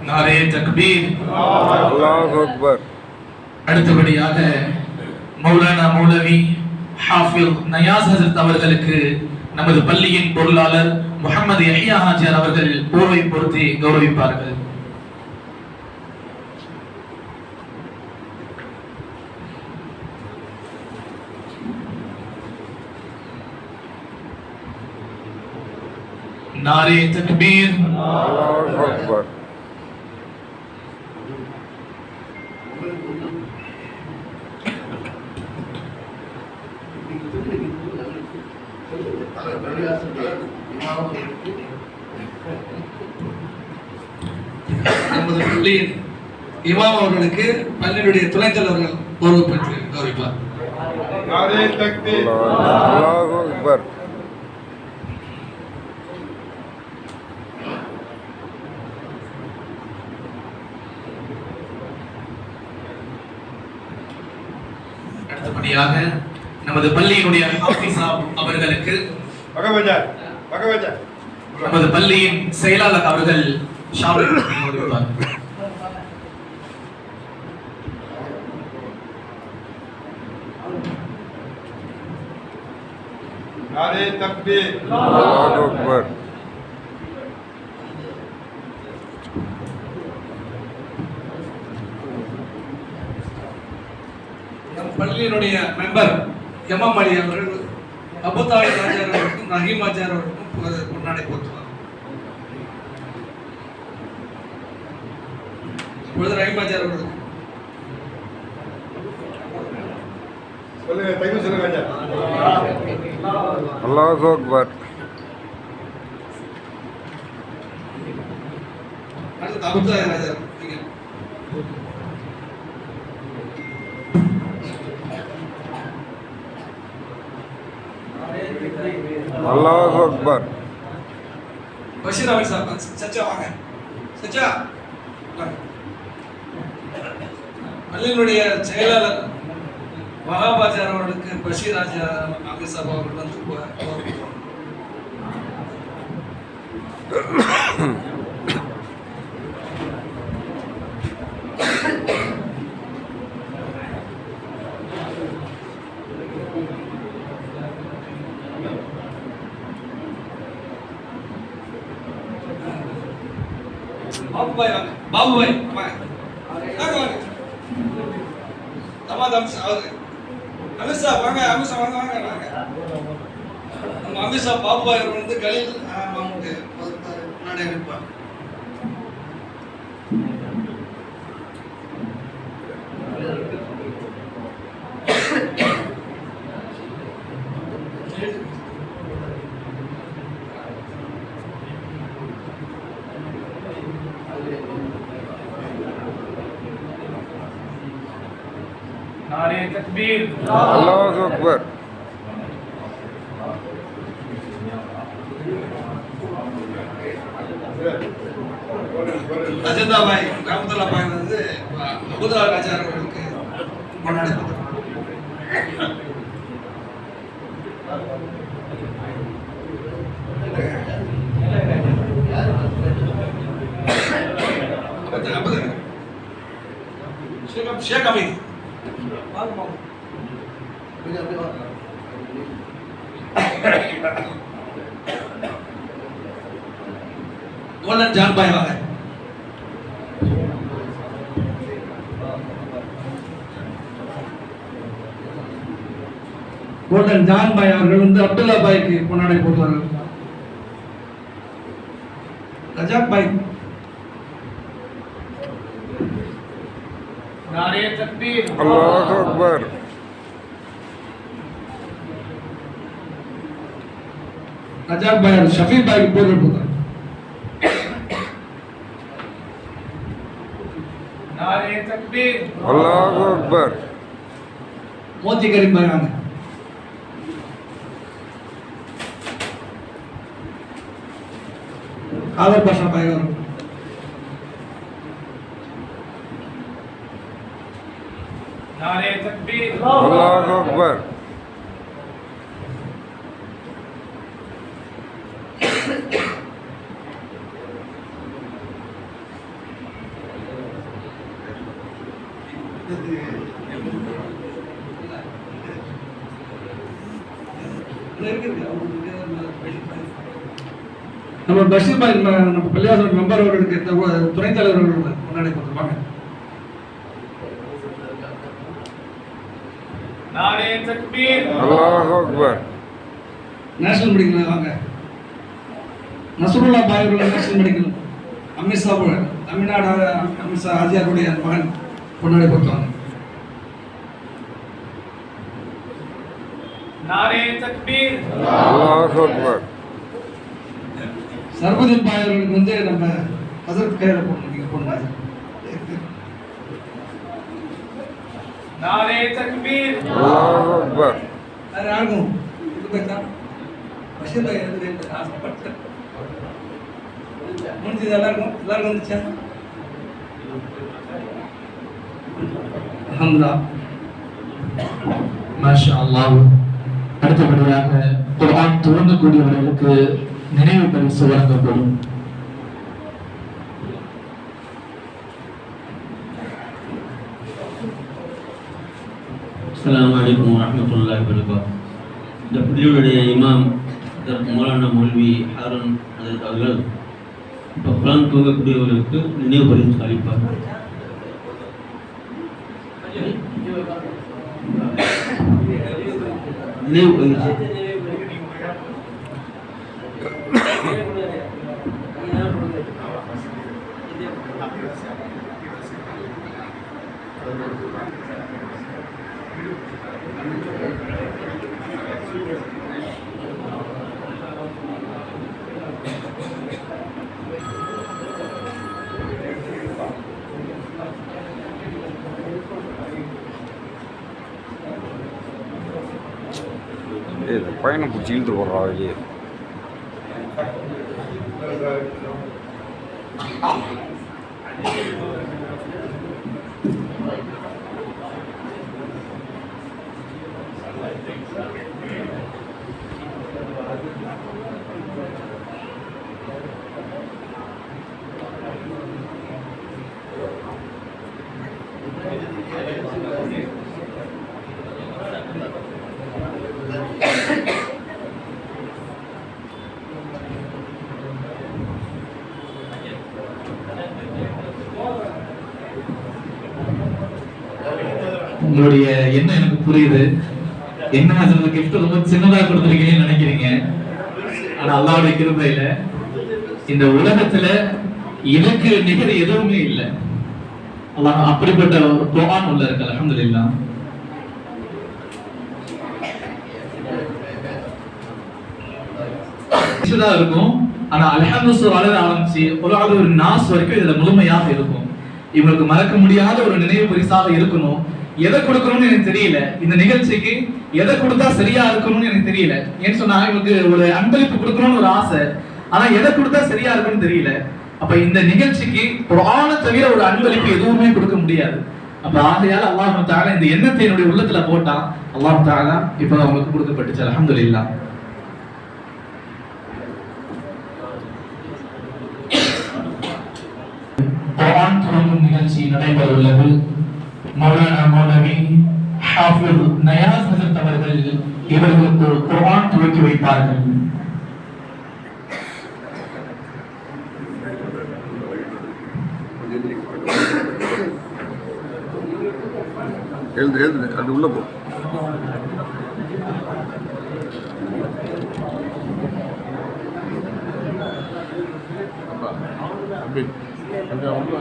நாரே தக்பீர், அல்லாஹு அக்பர். அடுத்தபடியாக மௌலானா மௌலவி ஹாஃபிஸ் நயாஸ் ஹசரத் அவர்களுக்கு நமது பள்ளியின் பொருளாளர் முஹம்மது யஹ்யா ஹாஜியார் அவர்கள் போர்வை பொருத்தி கௌரவிப்பார்கள். நாரே தக்பீர், அல்லாஹு அக்பர். நமது பள்ளியின் இமாம் அவர்களுக்கு பள்ளியுடைய துணைத் தலைவர்கள் போர்வு பெற்று கௌரவிப்பார். நாரே தக்பீர், அல்லாஹு அக்பர். அடுத்தபடியாக நமது பள்ளியினுடைய ஹாஃபிஸ் அவர்களுக்கு நமது பள்ளியின் செயலாளர் அவர்கள் ஷால்வை கொடுப்பார். நாரே தக்பீர், அல்லாஹு அக்பர். நம் பள்ளியினுடைய மெம்பர் எம்எம் அலி அவர்கள் அபுதாய் ஆச்சார் அவர்களுக்கும் ரஹீம் ஆச்சார் அவர்களுக்கும் பொன்னாடை போற்றுவார். இப்பொழுது ரஹீம் ஆச்சார் அவர்கள் சொல்லுங்க, தைவு சொல்லுங்க ஐயா. அல்லாஹு அக்பர். அடுத்து அபுதாய் ஆச்சார் நீங்க அல்லாஹு அக்பர். பஷீர் அமீர் சார், சச்சா வாங்க, சச்சா பள்ளியினுடைய செயலாளர் வஹாபாச்சார் அவர்களுக்கு பஷீர் அமீர் சாப் அவர்கள் வந்து பாபுபாய் வாங்க, பாபுபாய் வாங்க, வாங்க வாங்க, தமாத் அமிஷா வாங்க, அமிஷா வாங்க, அமிஷா வாங்க வாங்க வாங்க. நம்ம அமிஷா பாபுபாய் அவர் வந்து கலீல் மாமுக்கு முன்னாடி இருப்பார். नारे तकबीर, अल्लाहु अकबर। அஜந்தா பாய் ராமதுல்லா பாய் வந்து அபுதா ஆச்சார் அவர்களுக்கு கொண்டாடி ஷேக் அமீத் கோல்டன் ஜான் பாய் வாங்க. கோல்டன் ஜான் பாய் அவர்கள் வந்து அப்துல்லா பாய்க்கு பொன்னாடை போடுவார்கள். ரஜாக் பாய். नारे तकबीर, अल्लाहु अकबर। ரஜாக் பாய் ஷஃபீக் பாய்க்கு போட்டு போகிறார். नारे तकबीर, अल्लाहु अकबर। மோத்தி கரீம் பாய் வாங்க. ஆவர் பாஷா பாய் வரும். नारे तकबीर, अल्लाहु अकबर। நம்ம பஷீர் பாய் நம்ம பள்ளிவாசல் மெம்பர் அவர்களுக்கு துணைத் தலைவர் அவர்கள் முன்னாடி கொடுத்துருப்பாங்க. नारे तकबीर, अल्लाहु अकबर। நேஷனல் மெடிக்கல் வாங்க. நசருல்லா பாய் அவர்கள் நேஷனல் மெடிக்கல் அமித்ஷா தமிழ்நாடு அமித்ஷா ஆஜியாருடைய மகன் முன்னாடி கொடுத்தாங்க. नारे तकबीर, अल्लाहु अकबर। சர்வதீப் பாய் அவர்களுக்கு வந்து நம்ம ஹசரத் கையில போடணும். நீங்க போடுங்க. नारे तकबीर, अल्लाहु अकबर। அது ஆகும். இது பார்த்தா பஷீர் பாய் வந்து ஆசைப்பட்டு முடிஞ்சது. எல்லாருக்கும் வந்துச்சா? அல்ஹம்துலில்லாஹ். மாஷா அல்லாஹ். அடுத்தபடியாக குர்ஆன் துவங்கக்கூடியவர்களுக்கு நினைவு பரிசு வழங்கப்படும். அஸ்ஸலாமு அலைக்கும் வரஹ்மத்துல்லாஹி வபரகாத்துஹு. இந்த பள்ளியுடைய இமாம் மௌலானா மௌலவி ஹாரூன் ஹஜரத் அவர்கள் இப்போ குர்ஆன் துவங்கக்கூடியவர்களுக்கு நினைவு பரிசு அளிப்பார். நினைவு பரிசு பையனை பிடிச்சி இழுத்து போடுறா வெளியே. உங்களுடைய எண்ணம் எனக்கு புரியுது. என்ன சொல்ற கிஃப்ட் ரொம்ப சின்னதா கொடுத்துருக்கீங்கன்னு நினைக்கிறீங்க. ஆனா அல்லாஹ்வுடைய கிருபையில இந்த உலகத்துல எனக்கு நிகர் எதுவுமே இல்லை. அல்லாஹ் அப்படிப்பட்ட ஒரு குர்ஆன் உள்ள இருக்கு. அல்ஹம்துலில்லாஹ். சின்னதா இருக்கும். ஆனா அல்ஹம்து சூரால ஆரம்பிச்சு ஒரு நாஸ் வரைக்கும் இதுல முழுமையாக இருக்கும். இவங்களுக்கு மறக்க முடியாத ஒரு நினைவு பரிசாக இருக்கணும். எதை கொடுக்கணும்னு எனக்கு தெரியல. இந்த நிகழ்ச்சிக்கு எதை கொடுத்தா சரியா இருக்கணும்னு எனக்கு தெரியல. ஏன்னு சொன்னா இவங்களுக்கு ஒரு அன்பளிப்பு கொடுக்கணும்னு ஒரு ஆசை. ஆனா எதை கொடுத்தா சரியா இருக்கும்னு தெரியல. அப்ப இந்த நிகழ்ச்சிக்கு குர்ஆனை தவிர ஒரு அன்பளிப்பு எதுவுமே கொடுக்க முடியாது. அப்ப ஆகையால அல்லாஹ் தஆலா இந்த எண்ணத்தை என்னுடைய உள்ளத்துல போட்டான். அல்லாஹ் தஆலா இப்போ அவங்களுக்கு கொடுக்கப்பட்டுச்சு. அல்ஹம்துலில்லாஹ். குர்ஆன் துவங்கும் நிகழ்ச்சி நடைபெற உள்ளது. மௌலானா மௌலவி ஹாஃபிஸ் நயாஸ் ஹசரத் அவர்கள் இவர்களுக்கு குர்ஆன் துவக்கி வைப்பார்கள். எழுது எழுது அது உள்ள போ. அப்பா தக்பீர். கொஞ்சம் உள்ள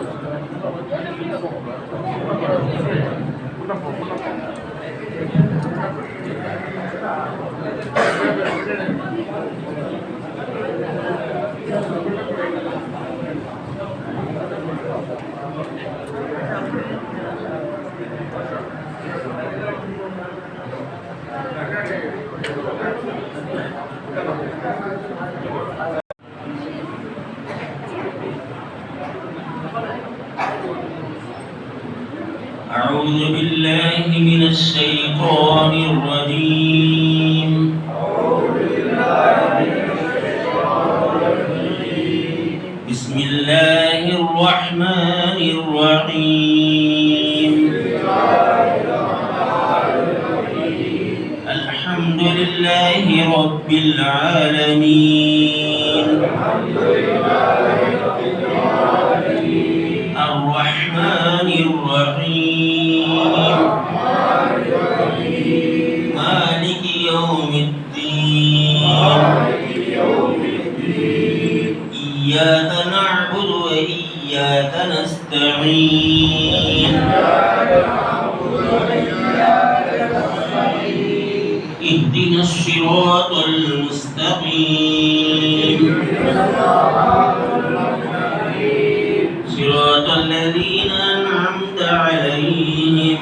أعوذ بالله من الشيطان الرجيم. بسم الله الرحمن الرحيم. الحمد لله رب العالمين. الرحمن الرحيم. مالك يوم الدين. إياك نعبد وإياك نستعين. اهدنا الصراط المستقيم. صراط الذين أنعمت عليهم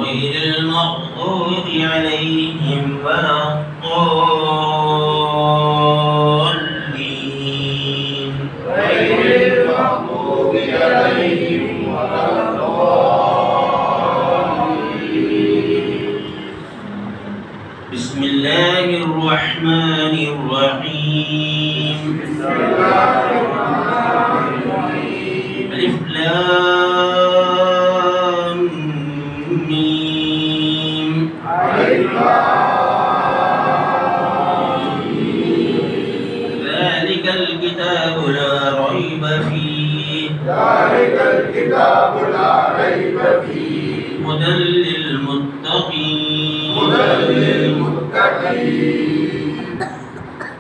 غير المغضوب عليهم ولا الضالين. بسم الله الرحمن الرحيم. ألف لام ميم. ذلك الكتاب لا ريب فيه. هدى للمتقين.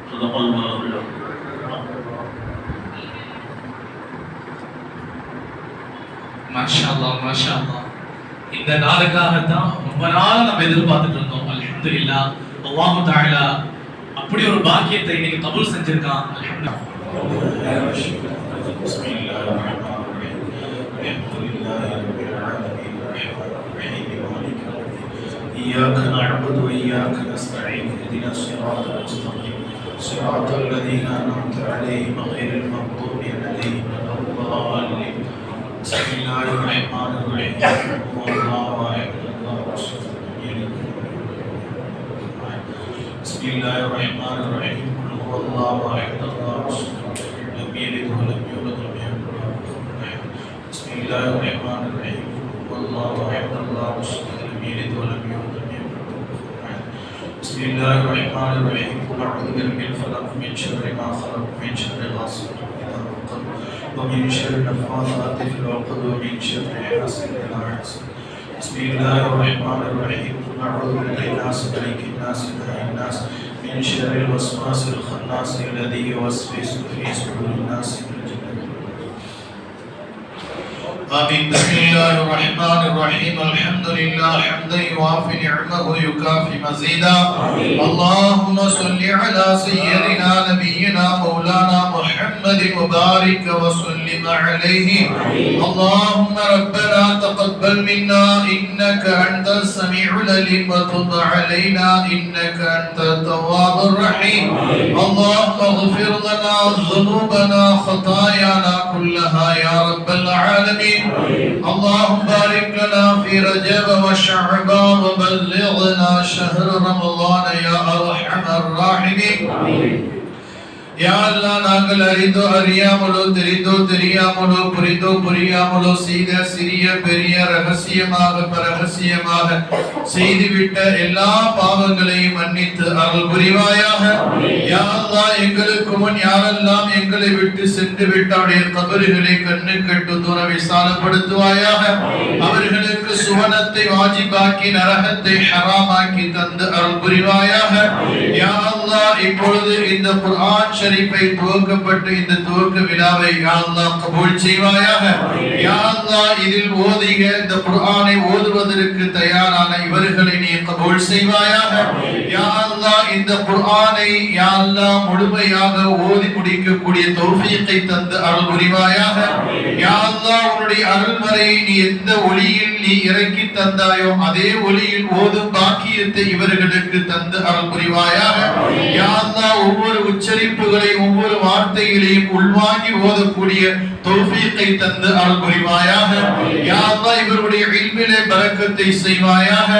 صدق الله العظيم. மாஷா அல்லாஹ் மாஷா அல்லாஹ். இந்த நாளுக்காகத்தான் ரொம்ப நாள் நம்ம எதிர்பார்த்துட்டு இருந்தோம். அல்ஹம்துலில்லாஹ் அல்லாஹ் தஆலா அப்படி ஒரு பாக்கியத்தை இன்னைக்கு கபூல் செஞ்சிருக்கான். إياك نعبد وإياك نستعين اهدنا الصراط المستقيم صراط الذين أنعمت عليهم غير المغضوب عليهم ولا الضالين. بسم الله الرحمن الرحيم. والله أحد الله الصمد. بسم الله الرحمن الرحيم. والله أحد الله الصمد. لم يلد ولم يولد ولم يكن له كفوا أحد. بسم الله الرحمن الرحيم. والله أحد الله الصمد. لم يلد ولم يولد ولم يكن له كفوا أحد. بسم الله الرحمن الرحيم. قل أعوذ برب الفلق من شر ما خلق من شر غاسق إذا وقب ومن شر النفاثات في العقد ومن شر حاسد إذا حسد. بسم الله الرحمن الرحيم. قل أعوذ برب الناس ملك الناس إله الناس من شر الوسواس الخناس الذي يوسوس في صدور الناس من الجنة. آمين. بسم الله الرحمن الرحيم. الحمد لله حمدا يوافي نعمه يكافي مزيدا. اللهم صل على سيدنا نبينا مولانا محمد وبارك وسلم عليه. اللهم ربنا تقبل منا إنك أنت السميع العليم وتب علينا إنك أنت التواب الرحيم. اللهم اغفر لنا ذنوبنا خطايانا كلها يا رب العالمين. اللهم بارك لنا في رجب وشعبان وبلغنا شهر رمضان يا أرحم الراحمين. யா அல்லாஹ் நாங்கள் அறிந்தோ அறியாமலோ தெரிந்தோ தெரியாமலோ புரிந்தோ புரியாமலோ செய்த சிறிய பெரிய ரகசியமாக பரகசியமாக செய்துவிட்ட எல்லா பாவங்களையும் மன்னித்து அருள் புரிவாயாக. யா அல்லாஹ் எங்களுக்கு முன் யாரெல்லாம் எங்களை விட்டு சென்று விட்டாருடைய கபறுகளை கண்ணு கட்டு தூர விசாலப்படுத்துவாயாக. அவர்களுக்கு எங்களுக்கு சுவனத்தை வாஜிபாக்கி நரகத்தை ஹராமாக்கி தந்து அருள் புரிவாயாக. யா அல்லாஹ் இப்பொழுது இந்த குர்ஆன் ஷரீஃபை துவக்கப்பட்டு இந்த துவக்க விழாவை யா அல்லாஹ் கபூல் செய்வாயாக. யா அல்லாஹ் இதில் ஓதிய இந்த குர்ஆனை ஓதுவதற்கு தயாரான இவர்களை நீ கபூல் செய்வாயாக. யா அல்லாஹ் இந்த குர்ஆனை யா அல்லாஹ் முழுமையாக ஓதி முடிக்கக்கூடிய தௌஃபீகை தந்து அருள் புரிவாயாக. யா அல்லாஹ் உன்னுடைய அருள்மறையை நீ எந்த ஒளியில் நீ இறக்கி தந்தாயோ அதே ஒளியில் ஓதும் பாக்கியத்தை இவர்களுக்கு தந்து அருள் புரிவாயாக. யா அல்லாஹ் ஒவ்வொரு உச்சரிப்புகளை ஒவ்வொரு வார்த்தைகளையும் உள்வாங்கி ஓதக்கூடிய தௌஃபீகை தந்து அருள் புரிவாயாக. யா அல்லாஹ் இவருடைய இல்மிலே பரக்கத்தை செய்வாயாக.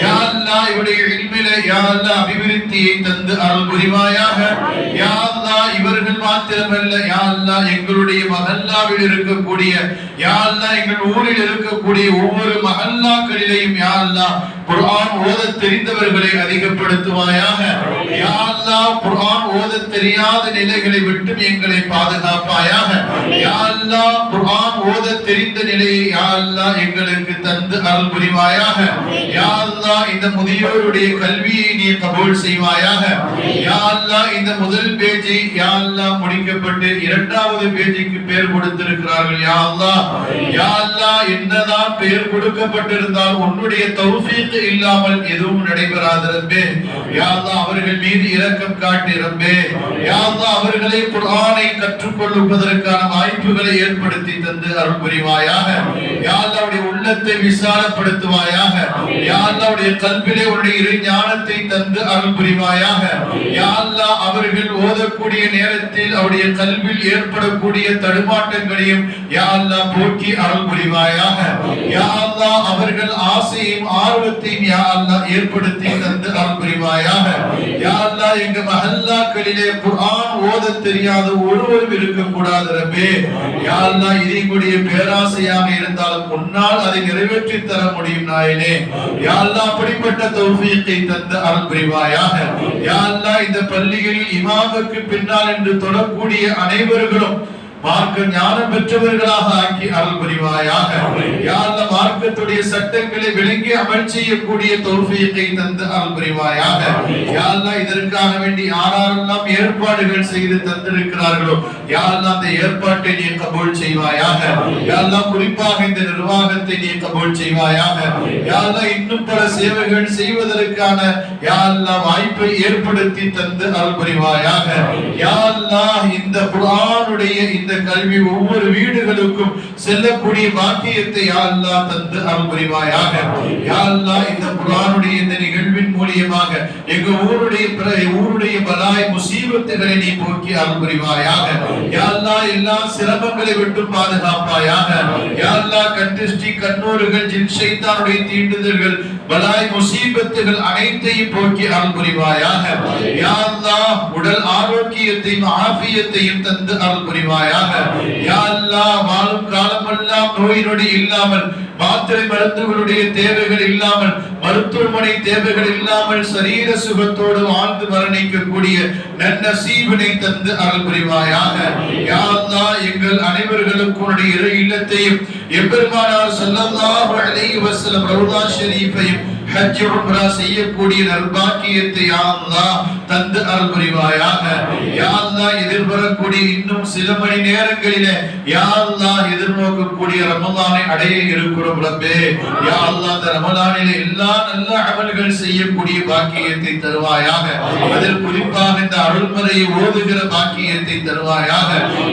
யா அல்லாஹ் இவருடைய இல்மிலே யா அல்லாஹ் அபிவிருத்தியை தந்து அருள் புரிவாயாக. யா அல்லாஹ் இவர்கள் மாத்திரமல்ல யா அல்லாஹ் எங்களுடைய மஹல்லாவில் இருக்கக்கூடிய யா அல்லாஹ் எங்கள் ஊரில் இருக்கக்கூடிய ஒவ்வொரு மஹல்லாக்களிலேயும் யா அல்லாஹ் குர்ஆன் ஓத தெரிந்தவர்களை அதிகப்படுத்துவாயாக. யா அல்லாஹ் குர்ஆன் ஓத தெரியாத நிலைகளை விட்டு எங்களை பாதுகாப்பாயாக. யா அல்லாஹ் குர்ஆன் ஓத தெரிந்த நிலையை யா அல்லாஹ் எங்களுக்கு தந்து அருள் புரிவாயாக. யா அல்லாஹ் இந்த முதியோருடைய கல்வியை நீ கபூல் செய்வாயாக. யா அல்லாஹ் இந்த முதல் பேஜை யா அல்லாஹ் முடிக்கப்பட்டு இரண்டாவது பேஜுக்கு பேர் கொடுத்திருக்கிறார்கள். யா அல்லாஹ் யா அல்லாஹ் என்னதான் பெயர் கொடுக்கப்பட்டிருந்தால் உன்னுடைய தௌஃபீக் இல்லாமல் எதுவும் நடைபெறாது ரப்பே. யா அல்லாஹ் அவர்கள் மீது இரக்கம் காட்டி ரப்பே. யா அல்லாஹ் அவர்களை குர்ஆனை கற்றுக்கொள்வதற்கான வாய்ப்புகளை ஏற்படுத்தி தந்து அருள் புரிவாயாக. யா அல்லாஹ் அவருடைய உள்ளத்தை விசாலப்படுத்துவாயாக. யா அல்லாஹ் அவருடைய கல்விலே உன்னுடைய இறை ஞானத்தை தந்து அருள் புரிவாயாக. யா அல்லாஹ் அவர்கள் ஓதக்கூடிய நேரத்தில் அவருடைய கல்வியில் ஏற்படக்கூடிய தடுமாற்றங்களையும் யா அல்லாஹ் போக்கி அருள் புரிவாயாக. யா அல்லாஹ் அவர்கள் ஆசையும் ஆர்வத்தையும் யா அல்லாஹ் ஏற்படுத்தி தந்து அருள் புரிவாயாக. யா அல்லாஹ் எங்க மஹல்லாக்களிலே குர்ஆன் ஓத தெரியாத ஒருவரும் இருக்கக்கூடாது ரப்பே. யா அல்லாஹ் இதனுடைய பேராசையாக இருந்தாலும் உன்னால் அதை நிறைவேற்றி தர முடியும் நாயனே. யா அல்லாஹ் அப்படிப்பட்ட தௌஃபீகை தந்து அருள் புரிவாயாக. யா அல்லாஹ் இந்த பள்ளிகளில் இமாமுக்கு பின்னால் என்று தொடரக்கூடிய அனைவர்களும் மார்க்க ஞானம் பெற்றவர்களாக ஆக்கி அருள் புரிவாயாக. யா அல்லாஹ் மார்க்கத்துடைய சட்டங்களை விளங்கி அமல் செய்யக்கூடிய தௌஃபீகை தந்து அருள் புரிவாயாக. யா அல்லாஹ் இதற்காக வேண்டி யாரெல்லாம் ஏற்பாடுகள் செய்து தந்திருக்கிறார்களோ யா அல்லாஹ் அந்த ஏற்பாட்டை நீ கபூல் செய்வாயாக. யா அல்லாஹ் குறிப்பாக இந்த நிர்வாகத்தை நீ கபூல் செய்வாயாக. யா அல்லாஹ் இன்னும் பல சேவைகள் செய்வதற்கான யா அல்லாஹ் வாய்ப்பை ஏற்படுத்தி தந்து அருள் புரிவாயாக. யா அல்லாஹ் இந்த குர்ஆனுடைய இந்த கல்வி ஒவ்வொரு வீடுகளுக்கும் செல்லக்கூடிய பாக்கியத்தை யா அல்லாஹ் தந்து அருள் புரிவாயாக. யா அல்லாஹ் இந்த குர்ஆனுடைய இந்த நிகழ்வின் மூலமாக எங்க ஊருடைய பலாய் முசீபத்துகளை நீ போக்கி அருள் புரிவாயாக. யா அல்லாஹ் எல்லா சிரமங்களை விட்டு பாதுகாப்பாயாக. யா அல்லாஹ் கண்திஷ்டி கண்ணூறுகள் ஜின் ஷைத்தானுடைய தீண்டுதல்கள் பலாய் முசீபத்துகள் அனைத்தையும் போக்கி அருள் புரிவாயாக. யா அல்லாஹ் உடல் ஆரோக்கியத்தையும் ஆஃபியத்தையும் தந்து அருள் புரிவாயாக. யா அல்லாஹ் வாழும் காலமெல்லாம் நோய் நொடி இல்லாமல் மாத்திரை மருந்துகளுடைய தேவைகள் இல்லாமல் மருத்துவமனை தேவைகள் இல்லாமல் சரீர சுகத்தோடு வாழ்ந்து மரணிக்கக்கூடிய நன்னசீபினை தந்து அருள் புரிவாயாக. யா அல்லாஹ் எங்கள் அனைவர்களுக்கும் உன்னுடைய இறை இல்லத்தையும் எம்பெருமானார் ஸல்லல்லாஹு அலைஹி வஸல்லம் ரவுதா ஷரீஃபையும் ஹஜ் உம்ரா செய்யக்கூடிய நற்பாக்கியத்தை யா அல்லாஹ் தந்து அருள் புரிவாயாக. யா அல்லாஹ் எதிர்வரக்கூடிய இன்னும் சில மணி நேரங்களிலே யா அல்லாஹ் எதிர்நோக்கக்கூடிய ரமலானை அடைய இருக்கிறோம் ரப்பே. யா அல்லாஹ் இந்த ரமலானிலே எல்லா நல்ல அமல்கள் செய்யக்கூடிய பாக்கியத்தை தருவாயாக. அதில் குறிப்பாக இந்த அருள்மறையை ஓதுகிற பாக்கியத்தை தருவாயாக.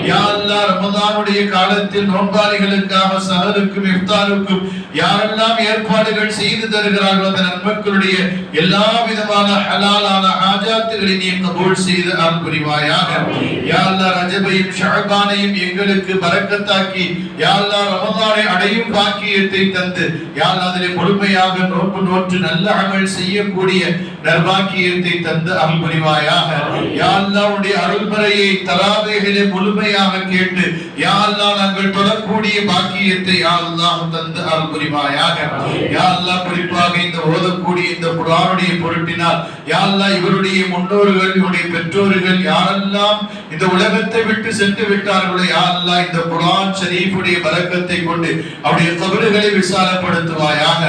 யா அல்லாஹ் ரமலானுடைய காலத்தில் நோன்பாளிகளுக்காக சஹருக்கும் இஃப்தாருக்கும் யாரெல்லாம் ஏற்பாடுகள் செய்து தருகிறார்கள் அந்த நன்மக்களுடைய எல்லா விதமான ஹலாலான ஹாஜாத்துகளை நீ கபூல் செய்து அருள் புரிவாயாக. யா அல்லாஹ் ரஜபையும் ஷஅபானையும் எங்களுக்கு பரக்கத்தாக்கி யா அல்லாஹ் ரமலானை அடையும் பாக்கியத்தை தந்து யா அல்லாஹ் அதிலே முழுமையாக நோன்பு நோற்று நல்ல அமல் செய்யக்கூடிய நற்பாக்கியத்தை தந்து அருள் புரிவாயாக. யா அல்லாஹ் உன்னுடைய அருள்மறையை தராவீஹிலே முழுமையாக கேட்டு யா அல்லாஹ் நாங்கள் தொழக்கூடிய பாக்கியத்தை பாக்கியத்தை யா அல்லாஹ் தந்து அருள் புரிவாயாக. யா அல்லாஹ் குறிப்பாக இந்த ஓதக்கூடிய இந்த குர்ஆனுடைய பொருட்டினால் யா அல்லாஹ் இவருடைய முன்னோர்கள் இவருடைய பெற்றோர்கள் யாரெல்லாம் இந்த உலகத்தை விட்டு சென்று விட்டார்களோ யா அல்லாஹ் இந்த குர்ஆன் ஷரீஃபுடைய பரக்கத்தை கொண்டு அவருடைய கபறுகளை விசாலப்படுத்துவாயாக.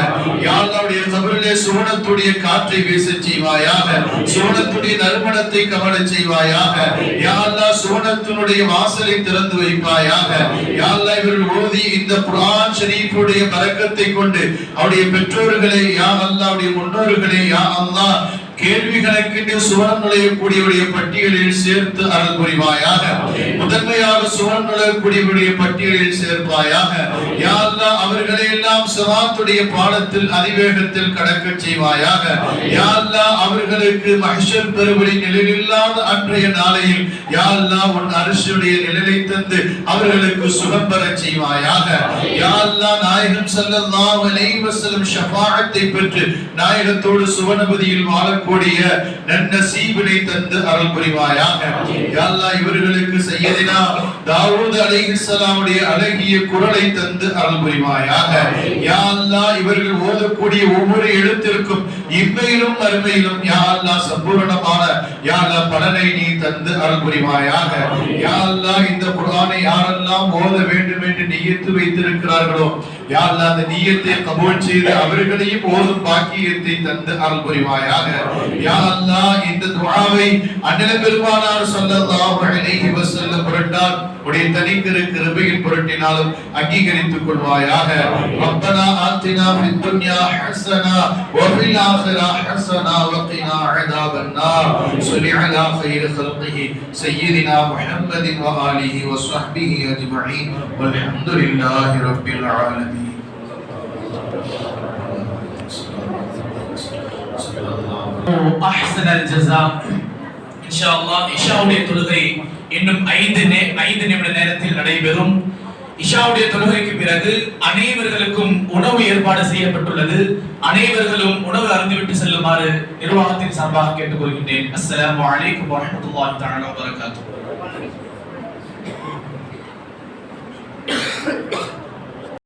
யா அல்லாஹ் அவருடைய கபரிலே சுவனத்துடைய காற்றை வீசச் செய்வாயாக, சுவனத்துடைய நறுமணத்தை கமழச் செய்வாயாக. யா அல்லாஹ் சுவனத்தினுடைய வாசலை திறந்து வைப்பாயாக. யா அல்லாஹ் இவர்கள் ஓதி இந்த குர்ஆன் ஷரீஃபுடைய பரக்கத்தை கொண்டு அவருடைய பெற்றோர்களை யா அல்லாஹ் அவருடைய முன்னோர்களை யா அல்லாஹ் கேள்வி கணக்கிட்டு சுவனம் நுழையக்கூடியவருடைய பட்டியலில் சேர்த்து அருள் புரிவாயாக. முதன்மையாக சுவனம் நுழையக்கூடியவருடைய பட்டியலில் சேர்ப்பாயாக. யா அல்லாஹ் அவர்களை எல்லாம் சிராத்துடைய பாலத்தில் அதிவேகத்தில் கடக்க செய்வாயாக. யா அல்லாஹ் அவர்களுக்கு மஹ்ஷர் பெருவழி நிழலில்லாத அன்றைய நாளையில் யா அல்லாஹ் உன் அரிசியுடைய நிழலை தந்து அவர்களுக்கு சுகம் பெற செய்வாயாக. யா அல்லாஹ் நாயகம் ஸல்லல்லாஹு அலைஹி வஸல்லம் ஷஃபாஅத்தை பெற்று நாயகத்தோடு சுவனபதியில் வாழ கூடிய நன்னசீபினை தந்து அருள் புரிவாயாக. யா அல்லாஹ் இவர்களுக்கு சய்யதினா தாவூத் அலைஹிஸ்ஸலாமுடைய அழகிய குரலை தந்து அருள் புரிவாயாக. யா அல்லாஹ் இவர்கள் ஓதக்கூடிய ஒவ்வொரு எழுத்திற்கும் இம்மையிலும் மறுமையிலும் யா அல்லாஹ் சம்பூரணமான யா அல்லாஹ் பலனை நீ தந்து அருள் புரிவாயாக. யா அல்லாஹ் இந்த குர்ஆனை யாரெல்லாம் ஓத வேண்டும் என்று நியத்து வைத்திருக்கிறார்களோ யா அல்லாஹ் அந்த நியத்தை கபூல் செய்து அவர்களையும் ஓதும் பாக்கியத்தை தந்து அருள் புரிவாயாக. யா அல்லாஹ் இந்த துஆவை அண்ணல் பெருமானார் ஸல்லல்லாஹு அலைஹி வஸல்லம் பொருட்டால் உடைய தனிக்கரு கிருபையின் பொருட்டினாலும் அங்கீகரித்துக் கொள்வாயாக. ரப்பனா ஆத்தினா ஃபித் துன்யா ஹஸனா வ ஃபில் ஆখিরা ஹஸனா வ கினா அஸாபன் நார். ஸல்லி அலா கைர் خلقஹி சய்யிதினா முஹம்மதின் வ ஆலிஹி வ ஸஹ்பிஹி அஜ்மஈன் வல்ஹம்துலில்லாஹி ரப்பில் ஆலமீன். அஹ்ஸனல் ஜஸா. இன்ஷாஅல்லாஹ் இஷாவுடைய தொழுகை இன்னும் 5 நிமிட நேரத்தில் நடைபெறும். இஷாவுடைய தொழுகைக்கு பிறகு அனைவர்களுக்கும் உணவு ஏற்பாடு செய்யப்பட்டுள்ளது. அனைவர்களும் உணவு அருந்திவிட்டு செல்லுமாறு நிர்வாகத்தின் சார்பாக கேட்டுக்கொள்கின்றேன். அஸ்ஸலாமு அலைக்கும் வரஹ்மத்துல்லாஹி தஆலா வபரகாத்துஹு.